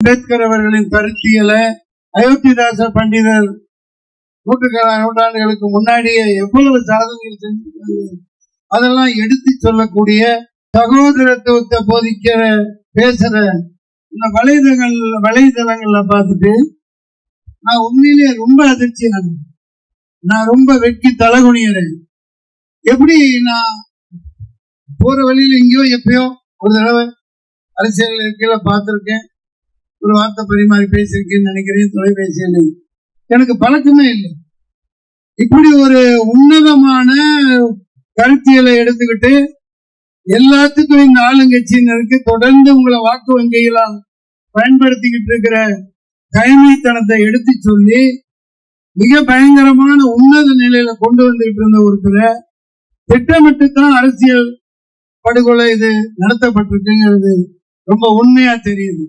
அம்பேத்கர் அவர்களின் கருத்தியலை அயோத்திதாச பண்டிதர் நூற்றாண்டுகளுக்கு முன்னாடியே எவ்வளவு சாதனைகள் செஞ்சிருக்காங்க அதெல்லாம் எடுத்து சொல்லக்கூடிய சகோதரத்துவத்தை போதிக்கிற பேசுற இந்த வலைதளங்கள்ல பார்த்துட்டு நான் உண்மையிலேயே ரொம்ப அதிர்ச்சியான, நான் ரொம்ப வெட்கி தலகுனியறேன். எப்படி நான் போற வழியில எங்கேயோ எப்பயோ ஒரு தடவை அரசியல் இருக்கையில பார்த்திருக்கேன், ஒரு வார்த்தை பரிமாறி பேசியிருக்கேன்னு நினைக்கிறேன் தொலைபேசியில். எனக்கு பழக்கமே இல்லை. இப்படி ஒரு உன்னதமான கருத்தியலை எடுத்துக்கிட்டு எல்லாத்துக்கும் இந்த ஆளுங்கட்சியினருக்கு தொடர்ந்து உங்களை வாக்கு வங்கிகளால் பயன்படுத்திக்கிட்டு இருக்கிற கைமைத்தனத்தை எடுத்து சொல்லி மிக பயங்கரமான உன்னத நிலையில கொண்டு வந்துகிட்டு இருந்த ஒருத்தரை திட்டமிட்டு தான் அரசியல் படுகொலை இது நடத்தப்பட்டிருக்குங்கிறது ரொம்ப உண்மையா தெரியுது.